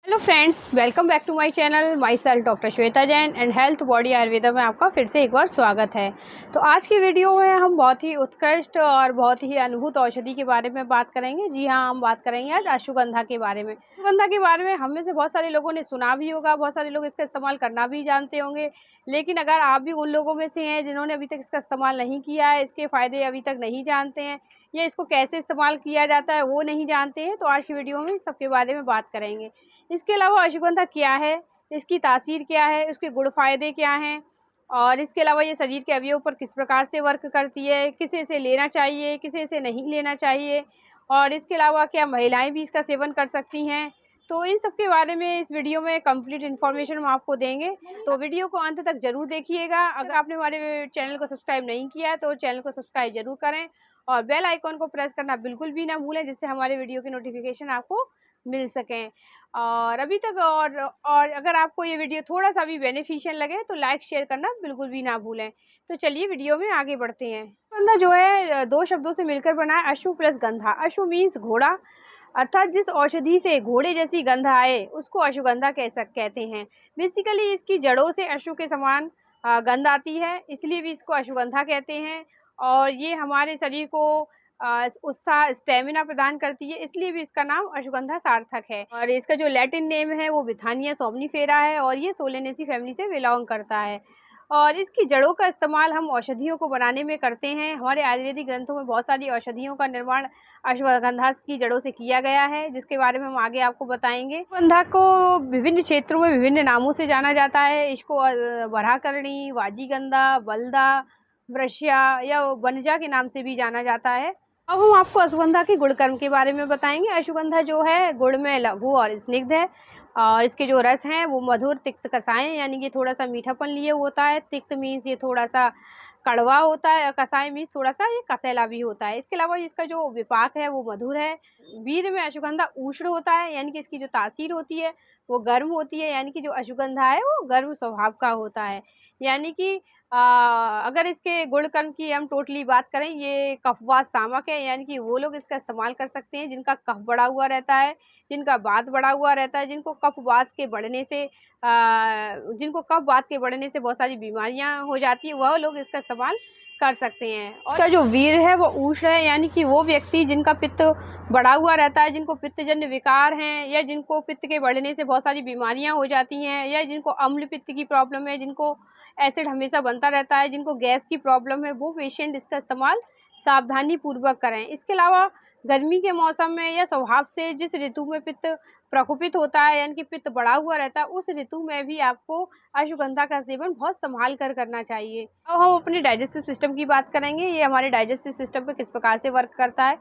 Hello friends, welcome back to my channel. My self doctor Shweta Jain and health body Ayurveda में आपका फिर से एक बार स्वागत है। तो आज की वीडियो में हम बहुत ही उत्कृष्ट और बहुत ही अद्भुत औषधि के बारे में बात करेंगे। जी हाँ, हम बात करेंगे आज अश्वगंधा के बारे में। अश्वगंधा के बारे में हम में से बहुत सारे लोगों ने सुना भी होगा, बहुत सारे लोग इसका इस्तेमाल करना भी जानते होंगे। लेकिन अगर आप भी उन लोगों में से हैं जिन्होंने अभी तक इसका इस्तेमाल नहीं किया है, इसके फ़ायदे अभी तक नहीं जानते हैं या इसको कैसे इस्तेमाल किया जाता है वो नहीं जानते हैं, तो आज की वीडियो में सबके बारे में बात करेंगे। इसके अलावा अश्वगंधा क्या है, इसकी तासीर क्या है, उसके गुण फ़ायदे क्या हैं और इसके अलावा ये शरीर के अवयवों पर किस प्रकार से वर्क करती है, किसे इसे लेना चाहिए, किसे इसे नहीं लेना चाहिए और इसके अलावा क्या महिलाएं भी इसका सेवन कर सकती हैं। तो इन सब के बारे में इस वीडियो में कंप्लीट इन्फॉर्मेशन हम आपको देंगे, तो वीडियो को अंत तक ज़रूर देखिएगा। अगर आपने हमारे चैनल को सब्सक्राइब नहीं किया है तो चैनल को सब्सक्राइब ज़रूर करें और बेल आइकॉन को प्रेस करना बिल्कुल भी ना भूलें, जिससे हमारे वीडियो की नोटिफिकेशन आपको मिल सकें। और अभी तक और अगर आपको ये वीडियो थोड़ा सा भी बेनिफिशियल लगे तो लाइक शेयर करना बिल्कुल भी ना भूलें। तो चलिए वीडियो में आगे बढ़ते हैं। अश्वगंधा जो है दो शब्दों से मिलकर बना है, अश्व प्लस गंधा। अश्व मीन्स घोड़ा, अर्थात जिस औषधि से घोड़े जैसी गंध आए उसको अश्वगंधा कहते हैं। बेसिकली इसकी जड़ों से अश्व के समान गंध आती है, इसलिए भी इसको अश्वगंधा कहते हैं। और ये हमारे शरीर को उत्साह स्टेमिना प्रदान करती है, इसलिए भी इसका नाम अश्वगंधा सार्थक है। और इसका जो लैटिन नेम है वो बिथानिया सोमनीफेरा है और ये सोलेनेसी फैमिली से बिलोंग करता है। और इसकी जड़ों का इस्तेमाल हम औषधियों को बनाने में करते हैं। हमारे आयुर्वेदिक ग्रंथों में बहुत सारी औषधियों का निर्माण अश्वगंधा की जड़ों से किया गया है, जिसके बारे में हम आगे आपको बताएंगे। अश्वगंधा को विभिन्न क्षेत्रों में विभिन्न नामों से जाना जाता है। इसको वराकरणी, वाजीगंधा, बलदा, वृष्या या वनजा के नाम से भी जाना जाता है। अब हम आपको अश्वगंधा के गुणकर्म के बारे में बताएंगे। अश्वगंधा जो है गुण में लघु और स्निग्ध है और इसके जो रस हैं वो मधुर तिक्त कसाय, यानी कि थोड़ा सा मीठापन लिए होता है। तिक्त मीन्स ये थोड़ा सा कड़वा होता है और कसाय मीन्स थोड़ा सा ये कसैला भी होता है। इसके अलावा इसका जो विपाक है वो मधुर है। वीर में अश्वगंधा उष्ण होता है, यानी कि इसकी जो तासीर होती है वो गर्म होती है, यानी कि जो अश्वगंधा है वो गर्म स्वभाव का होता है। यानी कि अगर इसके गुणकर्म की हम टोटली बात करें, ये कफवात सामक है, यानी कि वो लोग इसका इस्तेमाल कर सकते हैं जिनका कफ बढ़ा हुआ रहता है, जिनका वात बढ़ा हुआ रहता है, जिनको कफ वात के बढ़ने से बहुत सारी बीमारियां हो जाती है, वह लोग इसका इस्तेमाल कर सकते हैं। और इसका जो वीर है वो उष्ण है, यानी कि वो व्यक्ति जिनका पित्त बढ़ा हुआ रहता है, जिनको पित्तजन्य विकार हैं या जिनको पित्त के बढ़ने से बहुत सारी बीमारियां हो जाती हैं या जिनको अम्ल पित्त की प्रॉब्लम है, जिनको एसिड हमेशा बनता रहता है, जिनको गैस की प्रॉब्लम है, वो पेशेंट इसका इस्तेमाल सावधानी पूर्वक करें। इसके अलावा गर्मी के मौसम में या स्वभाव से जिस ऋतु में पित्त प्रकोपित होता है, यानी कि पित्त बढ़ा हुआ रहता है, उस ऋतु में भी आपको अश्वगंधा का सेवन बहुत संभाल कर करना चाहिए। अब हम अपने डाइजेस्टिव सिस्टम की बात करेंगे। ये हमारे डाइजेस्टिव सिस्टम पे किस प्रकार से वर्क करता है।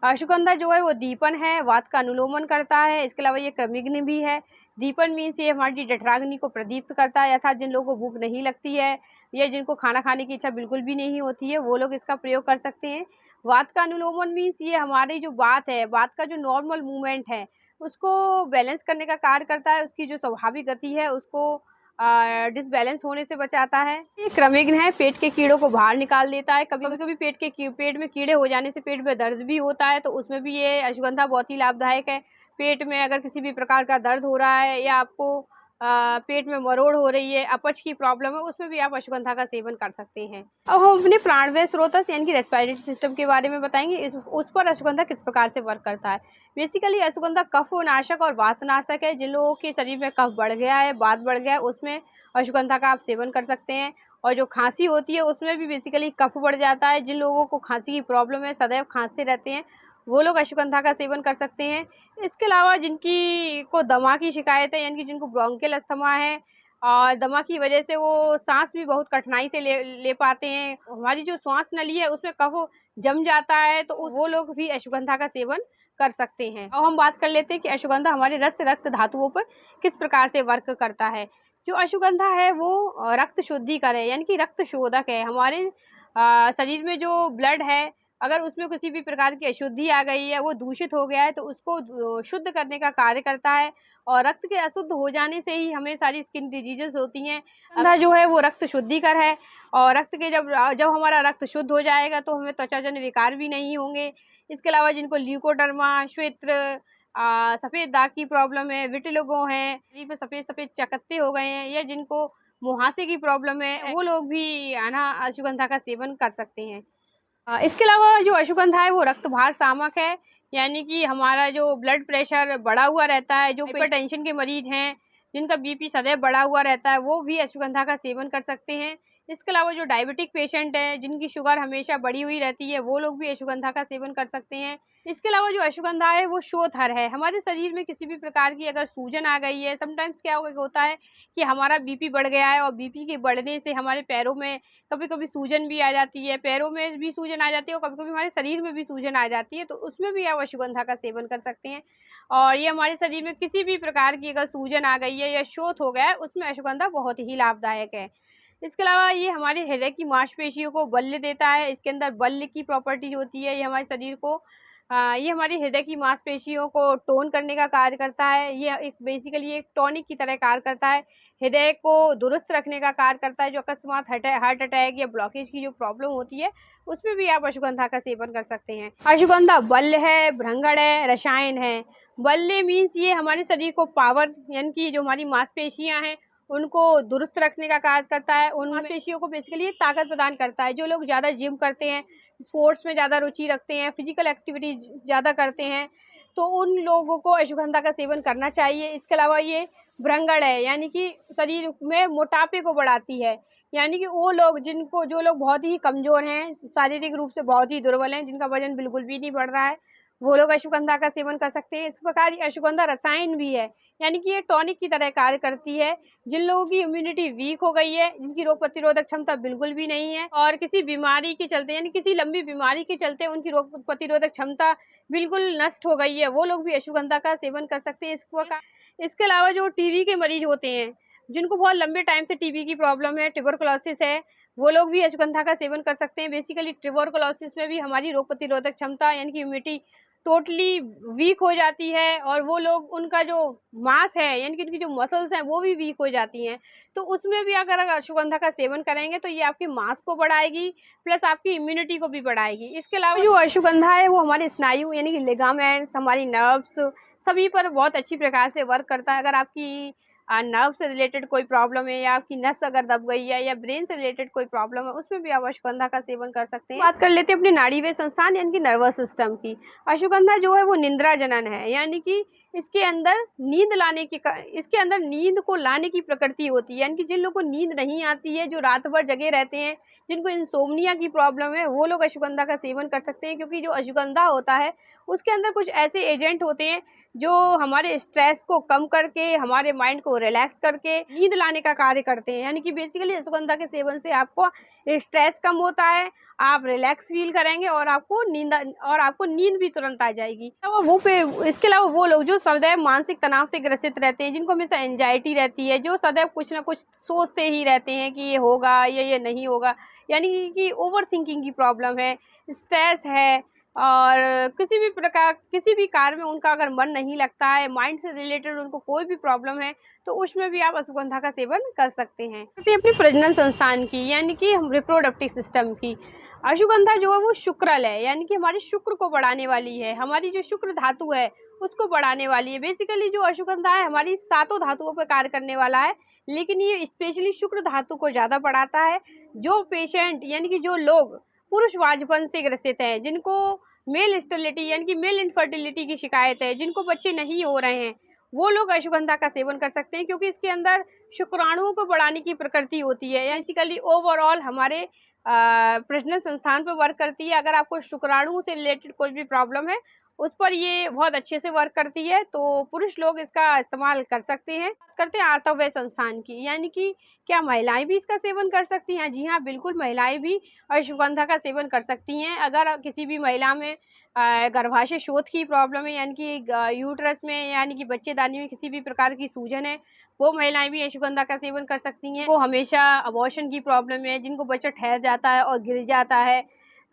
अश्वगंधा जो है वो दीपन है, वात का अनुलोमन करता है। इसके अलावा ये क्रमिग्न भी है। दीपन मीन्स ये हमारी जठराग्नि को प्रदीप्त करता है, अर्थात जिन लोगों को भूख नहीं लगती है या जिनको खाना खाने की इच्छा बिल्कुल भी नहीं होती है वो लोग इसका प्रयोग कर सकते हैं। वात का अनुलोमन मीन्स ये हमारी जो वात है, वात का जो नॉर्मल मूवमेंट है उसको बैलेंस करने का कार्य करता है, उसकी जो स्वाभाविक गति है उसको डिसबैलेंस होने से बचाता है। ये क्रमिग्न है, पेट के कीड़ों को बाहर निकाल देता है। कभी कभी पेट में कीड़े हो जाने से पेट में दर्द भी होता है, तो उसमें भी ये अश्वगंधा बहुत ही लाभदायक है। पेट में अगर किसी भी प्रकार का दर्द हो रहा है या आपको पेट में मरोड़ हो रही है, अपच की प्रॉब्लम है, उसमें भी आप अश्वगंधा का सेवन कर सकते हैं। अब हम अपने प्राणवायु स्रोत यानी कि रेस्पिरेटरी सिस्टम के बारे में बताएंगे। उस पर अश्वगंधा किस प्रकार से वर्क करता है। बेसिकली अश्वगंधा कफनाशक और वातनाशक है। जिन लोगों के शरीर में कफ बढ़ गया है, वात बढ़ गया है, उसमें अश्वगंधा का आप सेवन कर सकते हैं। और जो खांसी होती है उसमें भी बेसिकली कफ बढ़ जाता है, जिन लोगों को खांसी की प्रॉब्लम है, सदैव खांसते रहते हैं, वो लोग अश्वगंधा का सेवन कर सकते हैं। इसके अलावा जिनकी को दमा की शिकायत है, यानी कि जिनको ब्रोंकियल अस्थमा है और दमा की वजह से वो सांस भी बहुत कठिनाई से ले पाते हैं, हमारी जो श्वास नली है उसमें कफ जम जाता है, तो वो लोग भी अश्वगंधा का सेवन कर सकते हैं। अब हम बात कर लेते हैं कि अश्वगंधा हमारे रक्त धातुओं पर किस प्रकार से वर्क करता है। जो अश्वगंधा है वो रक्त शुद्धिकर है, यानी कि रक्त शोधक है। हमारे शरीर में जो ब्लड है, अगर उसमें किसी भी प्रकार की अशुद्धि आ गई है, वो दूषित हो गया है, तो उसको शुद्ध करने का कार्य करता है। और रक्त के अशुद्ध हो जाने से ही हमें सारी स्किन डिजीजेस होती हैं। अश्वगंधा जो है वो रक्त शुद्धिकर है और रक्त के जब हमारा रक्त शुद्ध हो जाएगा तो हमें त्वचाजन्य विकार भी नहीं होंगे। इसके अलावा जिनको ल्यूकोडर्मा, श्वेत्र सफ़ेद दाग की प्रॉब्लम है, विटिलिगो हैं, शरीर पे सफ़ेद सफ़ेद चकत्ते हो गए हैं, या जिनको मुहासे की प्रॉब्लम है, वो लोग भी है ना अश्वगंधा का सेवन कर सकते हैं। इसके अलावा जो अश्वगंधा है वो रक्तभार शामक है, यानी कि हमारा जो ब्लड प्रेशर बढ़ा हुआ रहता है, जो हाइपरटेंशन के मरीज हैं, जिनका बीपी सदैव बढ़ा हुआ रहता है, वो भी अश्वगंधा का सेवन कर सकते हैं। इसके अलावा जो डायबिटिक पेशेंट हैं, जिनकी शुगर हमेशा बढ़ी हुई रहती है, वो लोग भी अश्वगंधा का सेवन कर सकते हैं। इसके अलावा जो अश्वगंधा है वो शोथर है। हमारे शरीर में किसी भी प्रकार की अगर सूजन आ गई है, समटाइम्स क्या होता है कि हमारा बीपी बढ़ गया है और बीपी के बढ़ने से हमारे पैरों में कभी-कभी सूजन भी आ जाती है, पैरों में भी सूजन आ जाती है और कभी-कभी हमारे शरीर में भी सूजन आ जाती है, तो उसमें भी आप अश्वगंधा का सेवन कर सकते हैं। और ये हमारे शरीर में किसी भी प्रकार की अगर सूजन आ गई है या शोथ हो गया है, उसमें अश्वगंधा बहुत ही लाभदायक है। इसके अलावा ये हमारे हृदय की मांसपेशियों को बल देता है। इसके अंदर बल की प्रॉपर्टीज होती है। ये हमारे शरीर को ये हमारी हृदय की मांसपेशियों को टोन करने का कार्य करता है। ये एक बेसिकली एक टॉनिक की तरह कार्य करता है। हृदय को दुरुस्त रखने का कार्य करता है। जो अकस्मात हार्ट अटैक या ब्लॉकेज की जो प्रॉब्लम होती है, उसमें भी आप अश्वगंधा का सेवन कर सकते हैं। अश्वगंधा बल्ल है, भृंगण है, रसायन है। बल्ले मीन्स ये हमारे शरीर को पावर, यानी कि जो हमारी मांसपेशियां हैं उनको दुरुस्त रखने का कार्य करता है। उन मांसपेशियों को बेसिकली ताकत प्रदान करता है। जो लोग ज़्यादा जिम करते हैं, स्पोर्ट्स में ज़्यादा रुचि रखते हैं, फिजिकल एक्टिविटीज ज़्यादा करते हैं, तो उन लोगों को अश्वगंधा का सेवन करना चाहिए। इसके अलावा ये भृंगण है, यानी कि शरीर में मोटापे को बढ़ाती है। यानी कि वो लोग जो लोग बहुत ही कमज़ोर हैं, शारीरिक रूप से बहुत ही दुर्बल हैं, जिनका वजन बिल्कुल भी नहीं बढ़ रहा है, वो लोग अश्वगंधा का सेवन कर सकते हैं। इस प्रकार ये अश्वगंधा रसायन भी है, यानी कि ये टॉनिक की तरह कार्य करती है। जिन लोगों की इम्यूनिटी वीक हो गई है, जिनकी रोग प्रतिरोधक क्षमता बिल्कुल भी नहीं है और किसी बीमारी के चलते, यानी किसी लंबी बीमारी के चलते उनकी रोग प्रतिरोधक क्षमता बिल्कुल नष्ट हो गई है, वो लोग भी अश्वगंधा का सेवन कर सकते हैं। इसके अलावा जो टीबी के मरीज होते हैं, जिनको बहुत लंबे टाइम से टीबी की प्रॉब्लम है, ट्यूबरकुलोसिस है, वो लोग भी अश्वगंधा का सेवन कर सकते हैं। बेसिकली ट्यूबरकुलोसिस में भी हमारी रोग प्रतिरोधक क्षमता, यानी कि इम्यूनिटी टोटली वीक हो जाती है और वो लोग, उनका जो मांस है, यानी कि उनकी जो मसल्स हैं, वो भी वीक हो जाती हैं। तो उसमें भी अगर अश्वगंधा का सेवन करेंगे तो ये आपके मांस को बढ़ाएगी, प्लस आपकी इम्यूनिटी को भी बढ़ाएगी। इसके अलावा जो अश्वगंधा है वो हमारे स्नायु, यानी कि लिगामेंट्स, हमारी नर्व्स, सभी पर बहुत अच्छी प्रकार से वर्क करता है। अगर आपकी नर्व से रिलेटेड कोई प्रॉब्लम है, या आपकी नस अगर दब गई है, या ब्रेन से रिलेटेड कोई प्रॉब्लम है, उसमें भी आप अश्वगंधा का सेवन कर सकते हैं। बात कर लेते हैं अपने नाड़ीव्य संस्थान, यानी कि नर्वस सिस्टम की। अश्वगंधा जो है वो निंद्रा जनन है, यानी कि इसके अंदर इसके अंदर नींद को लाने की प्रकृति होती है। यानी कि जिन लोगों को नींद नहीं आती है, जो रात भर जगे रहते हैं, जिनको इंसोम्निया की प्रॉब्लम है, वो लोग अश्वगंधा का सेवन कर सकते हैं। क्योंकि जो अश्वगंधा होता है उसके अंदर कुछ ऐसे एजेंट होते हैं जो हमारे स्ट्रेस को कम करके, हमारे माइंड को रिलैक्स करके नींद लाने का कार्य करते हैं। यानी कि बेसिकली अश्वगंधा के सेवन से आपको स्ट्रेस कम होता है, आप रिलैक्स फील करेंगे और आपको नींद भी तुरंत आ जाएगी। इसके अलावा वो लोग जो सदैव मानसिक तनाव से ग्रसित रहते हैं, जिनको हमेशा एंजाइटी रहती है, जो सदैव कुछ ना कुछ सोचते ही रहते हैं कि ये होगा या ये नहीं होगा, यानी कि ओवर थिंकिंग की प्रॉब्लम है, स्ट्रेस है, और किसी भी कार्य में उनका अगर मन नहीं लगता है, माइंड से रिलेटेड उनको कोई भी प्रॉब्लम है, तो उसमें भी आप अश्वगंधा का सेवन कर सकते हैं। अपनी प्रजनन संस्थान की, यानी कि हम रिप्रोडक्टिव सिस्टम की, अश्वगंधा जो है वो शुक्रल है, यानी कि हमारे शुक्र को बढ़ाने वाली है। हमारी जो शुक्र धातु है उसको बढ़ाने वाली है। बेसिकली जो अश्वगंधा है हमारी 7 धातुओं पर कार्य करने वाला है, लेकिन ये स्पेशली शुक्र धातु को ज़्यादा बढ़ाता है। जो पेशेंट, यानी कि जो लोग पुरुषवाजपन से ग्रसित हैं, जिनको मेल स्टेरिलिटी, यानी कि मेल इनफर्टिलिटी की शिकायत है, जिनको बच्चे नहीं हो रहे हैं, वो लोग अश्वगंधा का सेवन कर सकते हैं। क्योंकि इसके अंदर शुक्राणुओं को बढ़ाने की प्रकृति होती है। बेसिकली ओवरऑल हमारे प्रजनन संस्थान पर वर्क करती है। अगर आपको शुक्राणु से रिलेटेड कोई भी प्रॉब्लम है, उस पर ये बहुत अच्छे से वर्क करती है, तो पुरुष लोग इसका इस्तेमाल कर सकते हैं। करते हैं आर्तव्य संस्थान की, यानी कि क्या महिलाएं भी इसका सेवन कर सकती हैं? जी हाँ, बिल्कुल, महिलाएं भी अश्वगंधा का सेवन कर सकती हैं। अगर किसी भी महिला में गर्भाशय शोथ की प्रॉब्लम है, यानी कि यूट्रस में, यानी कि बच्चेदानी में किसी भी प्रकार की सूजन है, वो महिलाएं भी अश्वगंधा का सेवन कर सकती हैं। वो हमेशा अबॉर्शन की प्रॉब्लम है, जिनको बच्चा ठहर जाता है और गिर जाता है,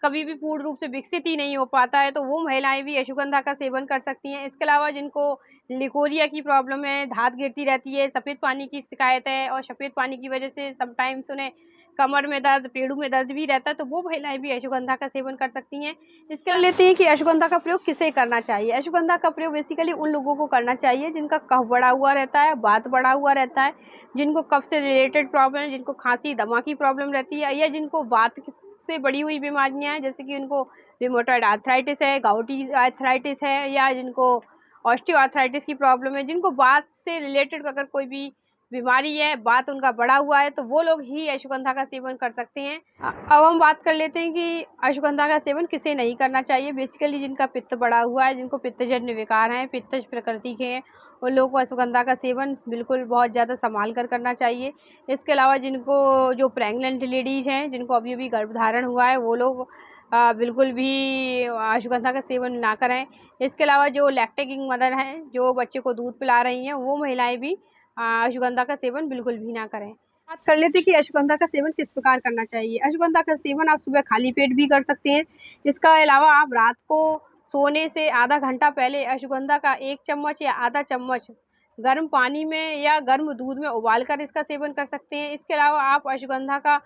कभी भी पूर्ण रूप से विकसित ही नहीं हो पाता है, तो वो महिलाएं भी अश्वगंधा का सेवन कर सकती हैं। इसके अलावा जिनको लिकोरिया की प्रॉब्लम है, धात गिरती रहती है, सफ़ेद पानी की शिकायत है, और सफ़ेद पानी की वजह से समटाइम्स उन्हें कमर में दर्द, पेड़ों में दर्द भी रहता है, तो वो महिलाएं भी अश्वगंधा का सेवन कर सकती हैं। इसके लेते हैं कि अश्वगंधा का प्रयोग किसे करना चाहिए। अश्वगंधा का प्रयोग बेसिकली उन लोगों को करना चाहिए जिनका कफ बढ़ा हुआ रहता है, वात बढ़ा हुआ रहता है, जिनको कफ से रिलेटेड प्रॉब्लम, जिनको खांसी दमा की प्रॉब्लम रहती है, या जिनको वात से बढ़ी हुई बीमारियां हैं, जैसे कि उनको रिमोटॉइड आर्थराइटिस है, गाउटी आर्थराइटिस है, या जिनको ऑस्टियो आर्थराइटिस की प्रॉब्लम है, जिनको वात से रिलेटेड अगर कोई भी बीमारी है, वात उनका बढ़ा हुआ है, तो वो लोग ही अश्वगंधा का सेवन कर सकते हैं। अब हम बात कर लेते हैं कि अश्वगंधा का सेवन किसे नहीं करना चाहिए। बेसिकली जिनका पित्त बढ़ा हुआ है, जिनको पित्तजन्य विकार हैं, पित्तज प्रकृति के हैं, उन लोगों को अश्वगंधा का सेवन बिल्कुल बहुत ज़्यादा संभाल कर करना चाहिए। इसके अलावा जिनको जो प्रेग्नेंट लेडीज़ हैं, जिनको अभी अभी गर्भधारण हुआ है, वो लोग बिल्कुल भी अश्वगंधा का सेवन ना करें। इसके अलावा जो लैक्टेटिंग मदर हैं, जो बच्चे को दूध पिला रही हैं, वो महिलाएं भी अश्वगंधा का सेवन बिल्कुल भी ना करें। बात कर लेते हैं कि अश्वगंधा का सेवन किस प्रकार करना चाहिए। अश्वगंधा का सेवन आप सुबह खाली पेट भी कर सकते हैं। इसका अलावा आप रात को सोने से आधा घंटा पहले अश्वगंधा का 1 चम्मच या आधा चम्मच गर्म पानी में या गर्म दूध में उबाल कर इसका सेवन कर सकते हैं। इसके अलावा आप अश्वगंधा का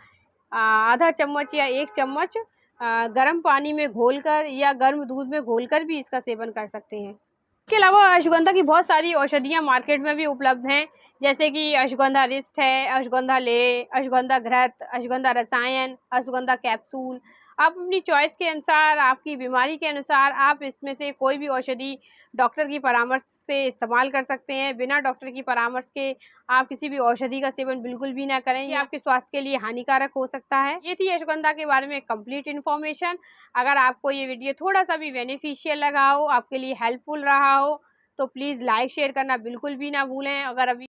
आधा चम्मच या 1 चम्मच गर्म पानी में घोलकर या गर्म दूध में घोलकर भी इसका सेवन कर सकते हैं। इसके अलावा अश्वगंधा की बहुत सारी औषधियाँ मार्केट में भी उपलब्ध हैं, जैसे कि अश्वगंधा रिस्ट है, अश्वगंधा ले, अश्वगंधा घृत, अश्वगंधा रसायन, अश्वगंधा कैप्सूल। आप अपनी चॉइस के अनुसार, आपकी बीमारी के अनुसार आप इसमें से कोई भी औषधि डॉक्टर की परामर्श से इस्तेमाल कर सकते हैं। बिना डॉक्टर की परामर्श के आप किसी भी औषधि का सेवन बिल्कुल भी ना करें, ये आपके स्वास्थ्य के लिए हानिकारक हो सकता है। ये थी अश्वगंधा के बारे में कंप्लीट इन्फॉर्मेशन। अगर आपको ये वीडियो थोड़ा सा भी बेनिफिशियल लगा हो, आपके लिए हेल्पफुल रहा हो, तो प्लीज़ लाइक शेयर करना बिल्कुल भी ना भूलें। अगर अभी